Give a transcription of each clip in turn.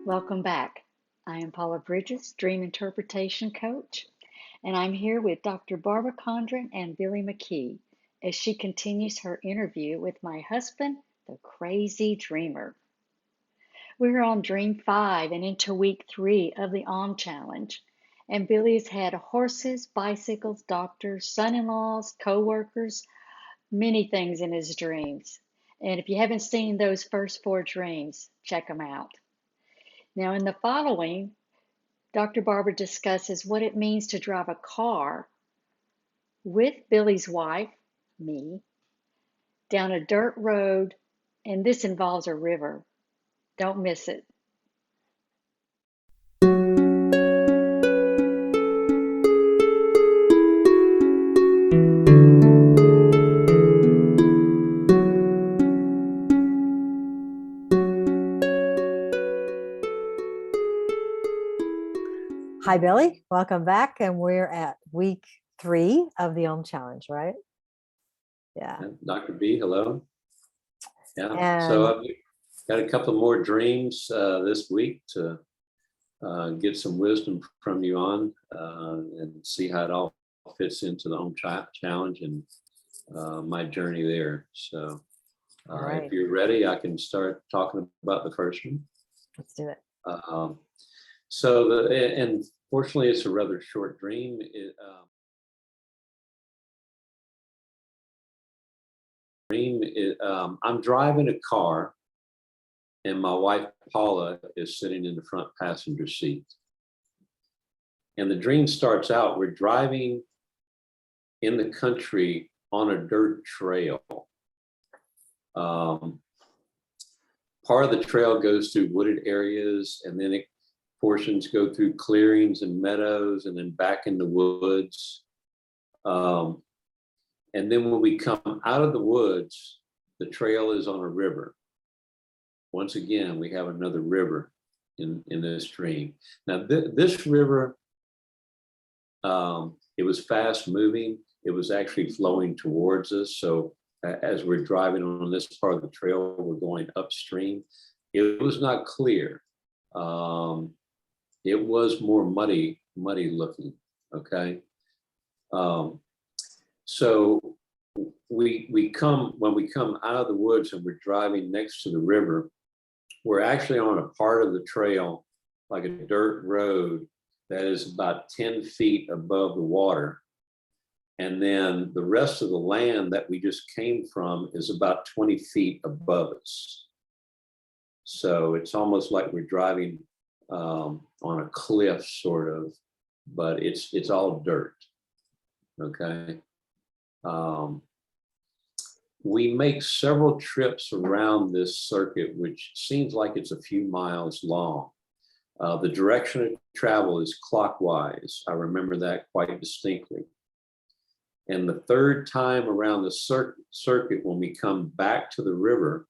Welcome back. I am Paula Bridges, Dream Interpretation Coach, and I'm here with Dr. Barbara Condron and Billy McKee as she continues her interview with my husband, the crazy dreamer. We're on Dream 5 and into week 3 of the Challenge, and Billy's had horses, bicycles, doctors, son-in-laws, co-workers, many things in his dreams. And if you haven't seen those first 4 dreams, check them out. Now, in the following, Dr. Barbara discusses what it means to drive a car with Billy's wife, me, down a dirt road, and this involves a river. Don't miss it. Hi, Billy. Welcome back. And we're at week 3 of the Challenge, right? Yeah. Dr. B, hello. Yeah. And so I've got a couple more dreams this week to get some wisdom from you on and see how it all fits into the Challenge and my journey there. So right. If you're ready, I can start talking about the first one. Let's do it. And fortunately, it's a rather short dream. I'm driving a car, and my wife Paula is sitting in the front passenger seat. And the dream starts out, we're driving in the country on a dirt trail. Part of the trail goes through wooded areas, and then portions go through clearings and meadows, and then back in the woods. And then when we come out of the woods, the trail is on a river. Once again, we have another river in this dream. Now, this river, it was fast moving. It was actually flowing towards us. So as we're driving on this part of the trail, we're going upstream. It was not clear. It was more muddy looking, okay? So when we come out of the woods and we're driving next to the river, we're actually on a part of the trail, like a dirt road, that is about 10 feet above the water. And then the rest of the land that we just came from is about 20 feet above us. So it's almost like we're driving on a cliff, sort of, but it's all dirt, okay? We make several trips around this circuit, which seems like it's a few miles long. The direction of travel is clockwise. I remember that quite distinctly. And the third time around the circuit, when we come back to the river,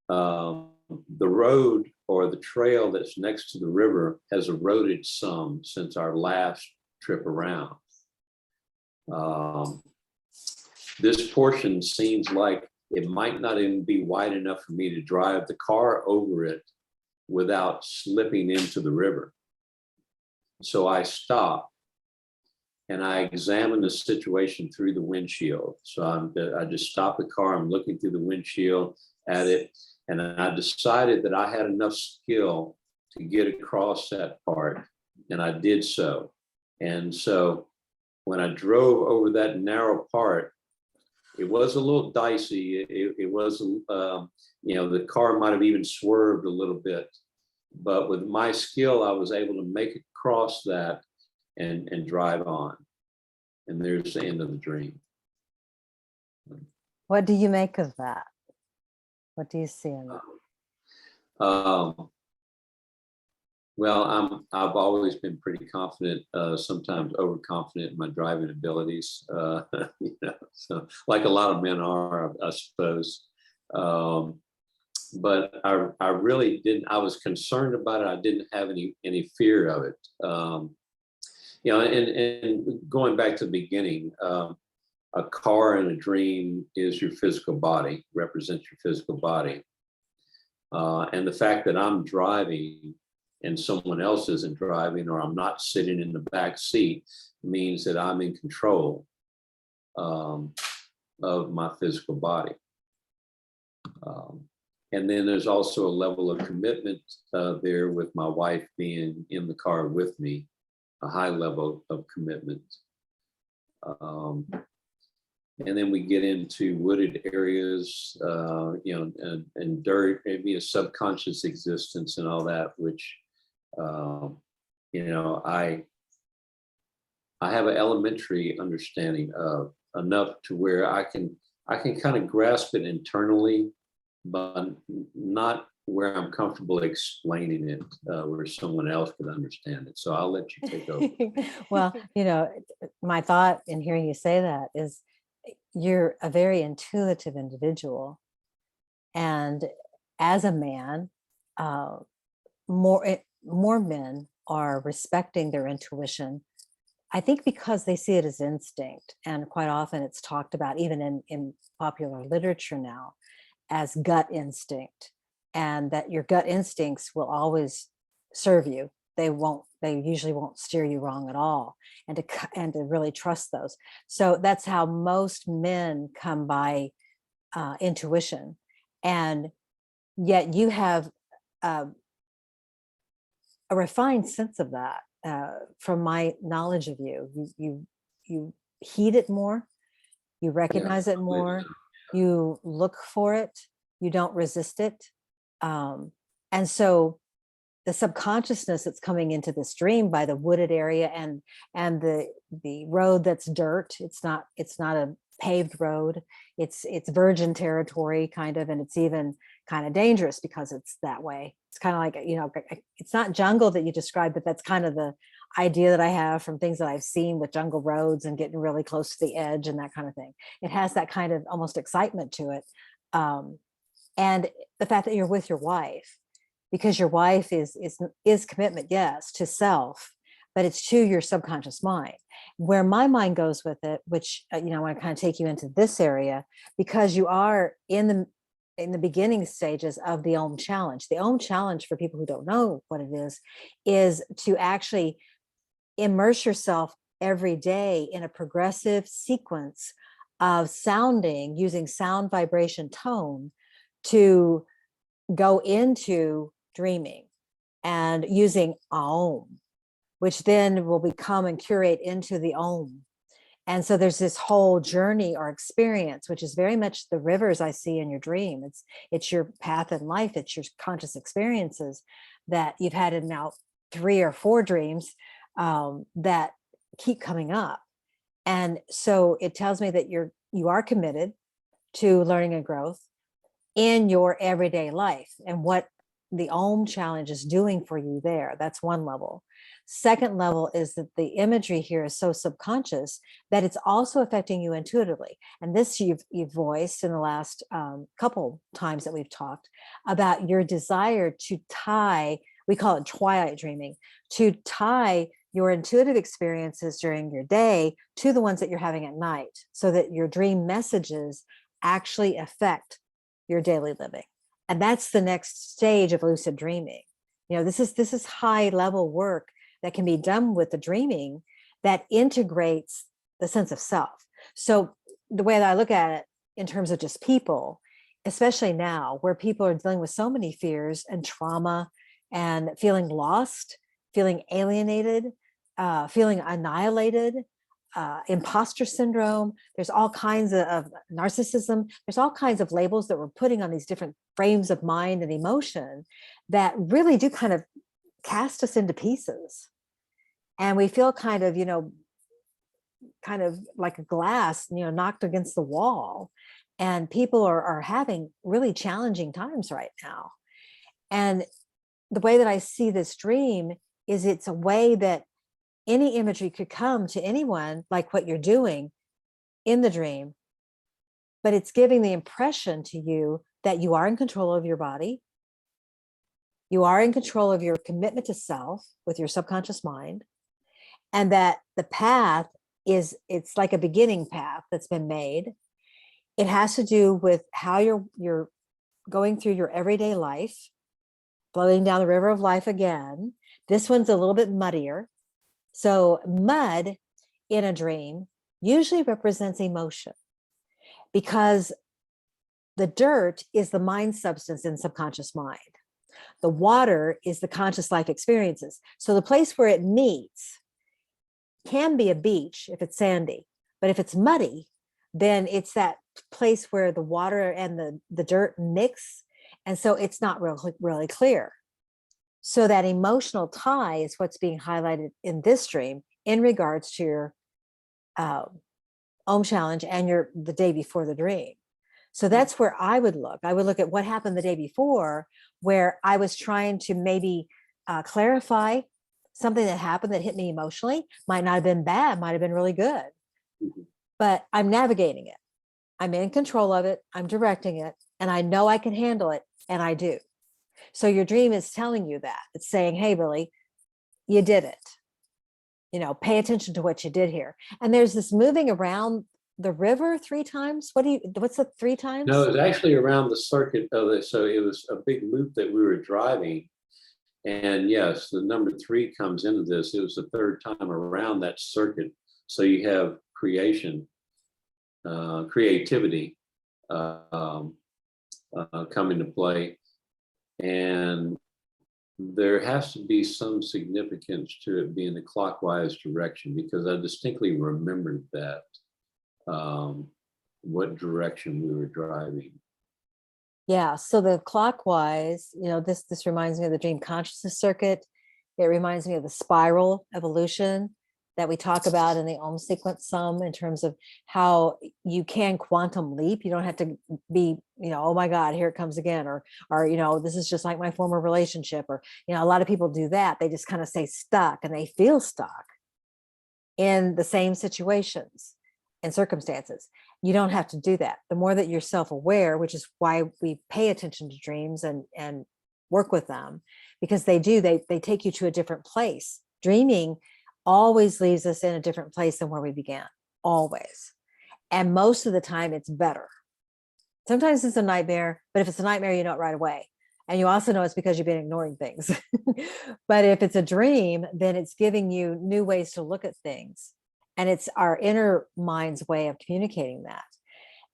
the road or the trail that's next to the river has eroded some since our last trip around. This portion seems like it might not even be wide enough for me to drive the car over it without slipping into the river. So I stop and I examine the situation through the windshield. So I just stop the car, I'm looking through the windshield at it, and I decided that I had enough skill to get across that part, and I did so. And so when I drove over that narrow part, it was a little dicey. It was, the car might have even swerved a little bit, but with my skill, I was able to make it across that and drive on. And there's the end of the dream. What do you make of that? What do you see in that? Well, I've always been pretty confident, sometimes overconfident in my driving abilities. So like a lot of men are, I suppose. But I really didn't. I was concerned about it. I didn't have any fear of it. And going back to the beginning, a car in a dream is your physical body, represents your physical body. And the fact that I'm driving and someone else isn't driving, or I'm not sitting in the back seat, means that I'm in control of my physical body. And then there's also a level of commitment there with my wife being in the car with me, a high level of commitment. And then we get into wooded areas, and dirt, maybe a subconscious existence and all that, which, I have an elementary understanding of, enough to where I can kind of grasp it internally, but not where I'm comfortable explaining it, where someone else could understand it. So I'll let you take over. Well, my thought in hearing you say that is you're a very intuitive individual. And as a man, more men are respecting their intuition. I think because they see it as instinct, and quite often it's talked about even in popular literature now as gut instinct, and that your gut instincts will always serve you. They usually won't steer you wrong at all, and to really trust those. So that's how most men come by intuition, and yet you have a refined sense of that. From my knowledge of you, you heed it more, you recognize it more, you look for it, you don't resist it, and so the subconsciousness that's coming into this dream by the wooded area and the road that's dirt. It's not a paved road. It's virgin territory kind of, and it's even kind of dangerous because it's that way. It's kind of like, it's not jungle that you described, but that's kind of the idea that I have from things that I've seen with jungle roads and getting really close to the edge and that kind of thing. It has that kind of almost excitement to it. And the fact that you're with your wife, because your wife is commitment, yes, to self, but it's to your subconscious mind. Where my mind goes with it, which I want to kind of take you into this area, because you are in the beginning stages of the Om Challenge. The Om Challenge, for people who don't know what it is to actually immerse yourself every day in a progressive sequence of sounding, using sound, vibration, tone to go into dreaming, and using Om, which then will become and curate into the Om. And so there's this whole journey or experience, which is very much the rivers I see in your dream. It's your path in life. It's your conscious experiences that you've had in now 3 or 4 dreams that keep coming up. And so it tells me that you are committed to learning and growth in your everyday life, and what the Om Challenge is doing for you there. That's one level. Second level is that the imagery here is so subconscious that it's also affecting you intuitively. And this you've voiced in the last couple times that we've talked about your desire to tie, we call it twilight dreaming, to tie your intuitive experiences during your day to the ones that you're having at night, so that your dream messages actually affect your daily living. And that's the next stage of lucid dreaming. This is high level work that can be done with the dreaming that integrates the sense of self. So the way that I look at it in terms of just people, especially now where people are dealing with so many fears and trauma and feeling lost, feeling alienated, feeling annihilated, imposter syndrome, there's all kinds of narcissism, there's all kinds of labels that we're putting on these different frames of mind and emotion that really do kind of cast us into pieces. And we feel kind of like a glass, knocked against the wall. And people are having really challenging times right now. And the way that I see this dream is it's a way that any imagery could come to anyone, like what you're doing in the dream, but it's giving the impression to you that you are in control of your body. You are in control of your commitment to self with your subconscious mind, and that the path it's like a beginning path that's been made. It has to do with how you're going through your everyday life, floating down the river of life again. This one's a little bit muddier. So mud in a dream usually represents emotion, because the dirt is the mind substance in subconscious mind. The water is the conscious life experiences. So the place where it meets can be a beach if it's sandy, but if it's muddy, then it's that place where the water and the dirt mix. And so it's not really clear. So that emotional tie is what's being highlighted in this dream in regards to your Om challenge and the day before the dream. So that's where I would look. I would look at what happened the day before, where I was trying to maybe clarify something that happened that hit me emotionally. Might not have been bad, might have been really good, but I'm navigating it. I'm in control of it. I'm directing it, and I know I can handle it, and I do. So your dream is telling you that. It's saying, hey, Billy, you did it. Pay attention to what you did here. And there's this moving around the river 3 times. What's the 3 times? No, it was actually around the circuit of it. So it was a big loop that we were driving. And yes, the number 3 comes into this. It was the 3rd time around that circuit. So you have creativity come into play. And there has to be some significance to it being the clockwise direction, because I distinctly remembered that, what direction we were driving. Yeah, so the clockwise, this reminds me of the dream consciousness circuit. It reminds me of the spiral evolution that we talk about in the Om sequence some, in terms of how you can quantum leap. You don't have to be, oh my God, here it comes again, or this is just like my former relationship, or a lot of people do that. They just kind of stay stuck, and they feel stuck in the same situations and circumstances. You don't have to do that. The more that you're self-aware, which is why we pay attention to dreams and work with them, because they take you to a different place. Dreaming always leaves us in a different place than where we began, always. And most of the time it's better. Sometimes it's a nightmare, but if it's a nightmare, you know it right away. And you also know it's because you've been ignoring things. But if it's a dream, then it's giving you new ways to look at things. And it's our inner mind's way of communicating that.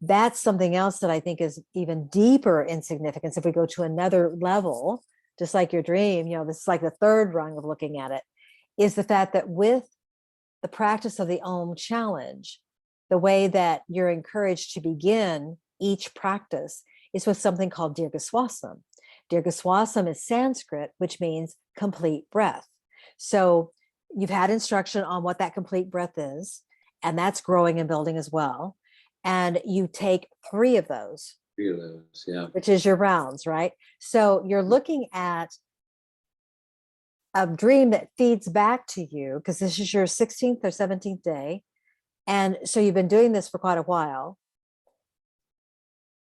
That's something else that I think is even deeper in significance. If we go to another level, just like your dream, this is like the 3rd rung of looking at it, is the fact that with the practice of the Om challenge, the way that you're encouraged to begin each practice is with something called Dirghaswasam. Dirghaswasam is Sanskrit, which means complete breath. So you've had instruction on what that complete breath is, and that's growing and building as well. And you take 3 of those. 3 of those, yeah. Which is your rounds, right? So you're looking at a dream that feeds back to you, because this is your 16th or 17th day. And so you've been doing this for quite a while.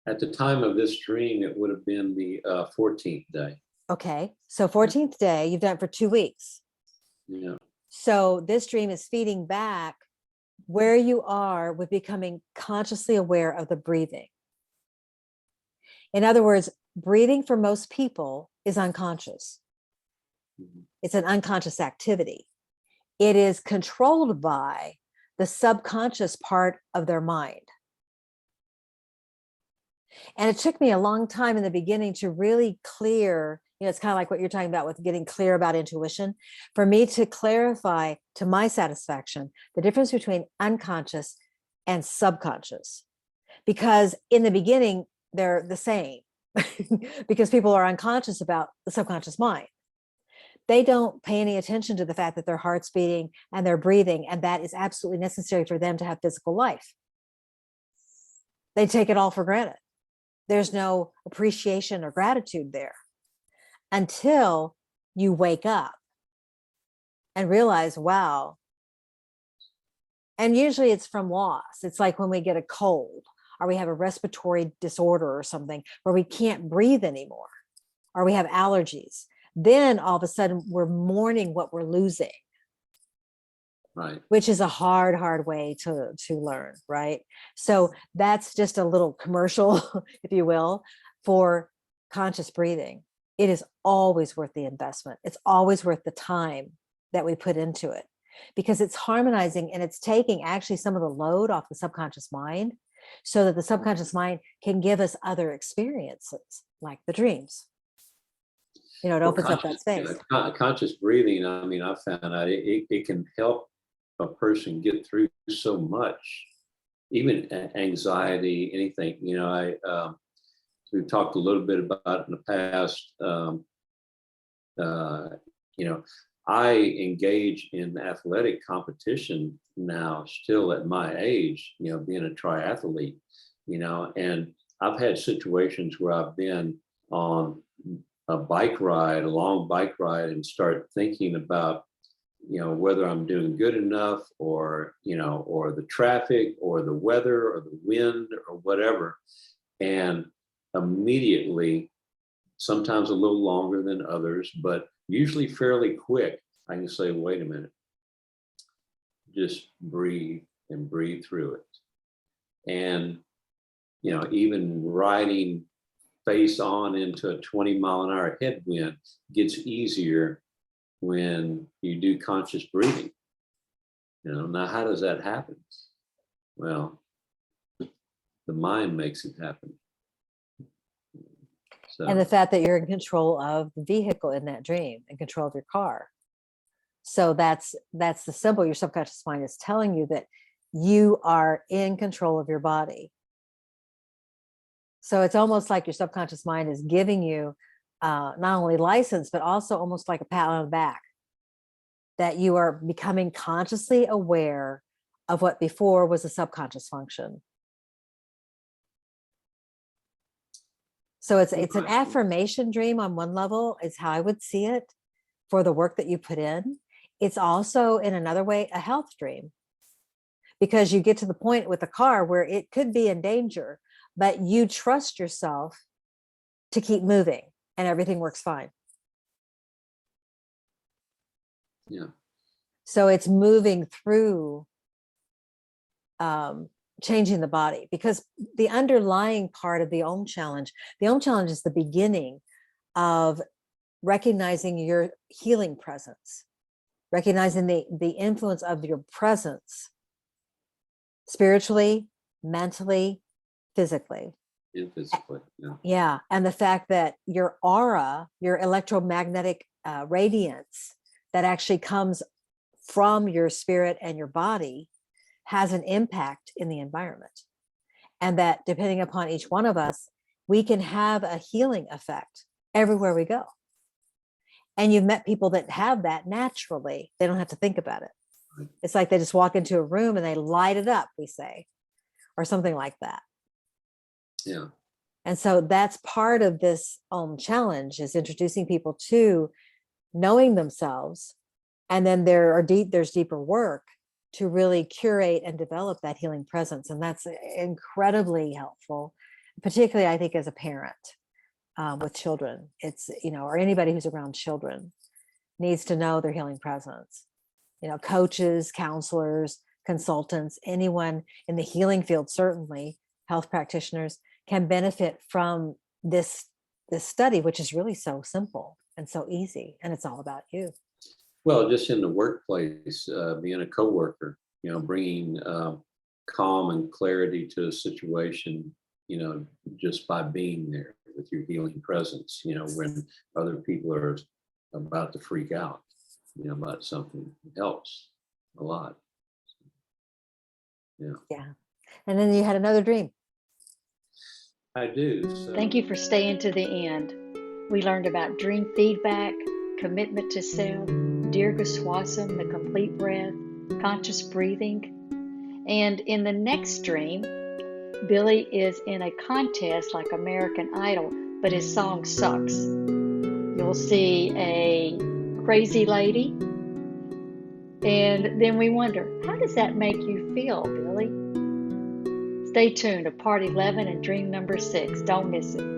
At the time of this dream, it would have been the 14th day. Okay. So 14th day, you've done it for 2 weeks. Yeah. So this dream is feeding back where you are with becoming consciously aware of the breathing. In other words, breathing for most people is unconscious. It's an unconscious activity. It is controlled by the subconscious part of their mind. And it took me a long time in the beginning to really clear, it's kind of like what you're talking about with getting clear about intuition, for me to clarify to my satisfaction the difference between unconscious and subconscious. Because in the beginning, they're the same, because people are unconscious about the subconscious mind. They don't pay any attention to the fact that their heart's beating and they're breathing, and that is absolutely necessary for them to have physical life. They take it all for granted. There's no appreciation or gratitude there until you wake up and realize, wow. And usually it's from loss. It's like when we get a cold or we have a respiratory disorder or something where we can't breathe anymore, or we have allergies. Then all of a sudden we're mourning what we're losing. Right. Which is a hard way to learn, right? So that's just a little commercial, if you will, for conscious breathing, it is always worth the investment. It's always worth the time that we put into it, because it's harmonizing and it's taking actually some of the load off the subconscious mind, so that the subconscious mind can give us other experiences like the dreams. It opens up that space. Conscious breathing, I mean, I found out it can help a person get through so much, even anxiety, anything. We've talked a little bit about it in the past. I engage in athletic competition now, still at my age, being a triathlete, and I've had situations where I've been on a long bike ride, and start thinking about, whether I'm doing good enough, or the traffic or the weather or the wind or whatever. And immediately, sometimes a little longer than others, but usually fairly quick, I can say, wait a minute, just breathe and breathe through it. And, even riding face on into a 20-mile-an-hour headwind gets easier when you do conscious breathing. Now how does that happen? Well, the mind makes it happen. So, and the fact that you're in control of the vehicle in that dream, in control of your car. So that's the symbol your subconscious mind is telling you, that you are in control of your body. So it's almost like your subconscious mind is giving you not only license, but also almost like a pat on the back, that you are becoming consciously aware of what before was a subconscious function. So it's an affirmation dream on one level, is how I would see it, for the work that you put in. It's also, in another way, a health dream, because you get to the point with the car where it could be in danger, but you trust yourself to keep moving and everything works fine. Yeah. So it's moving through changing the body, because the underlying part of the Om Challenge is the beginning of recognizing your healing presence, recognizing the influence of your presence, spiritually, mentally, physically. Physically, yeah. Yeah. And the fact that your aura, your electromagnetic radiance that actually comes from your spirit and your body, has an impact in the environment. And that depending upon each one of us, we can have a healing effect everywhere we go. And you've met people that have that naturally. They don't have to think about it. Right. It's like they just walk into a room and they light it up, we say, or something like that. Yeah. And so that's part of this Om Challenge, is introducing people to knowing themselves. And then there's deeper work to really curate and develop that healing presence. And that's incredibly helpful, particularly, I think, as a parent with children. It's, or anybody who's around children needs to know their healing presence. Coaches, counselors, consultants, anyone in the healing field, certainly health practitioners, can benefit from this study, which is really so simple and so easy. And it's all about you. Well, just in the workplace, being a coworker, bringing calm and clarity to a situation, just by being there with your healing presence, when other people are about to freak out, about something, helps a lot. Yeah. Yeah. And then you had another dream. I do. So. Thank you for staying to the end. We learned about dream feedback, commitment to self, Dirga Swasam, the complete breath, conscious breathing. And in the next dream, Billy is in a contest like American Idol, but his song sucks. You'll see a crazy lady, and then we wonder, how does that make you feel, Billy? Stay tuned to part 11 and dream number 6. Don't miss it.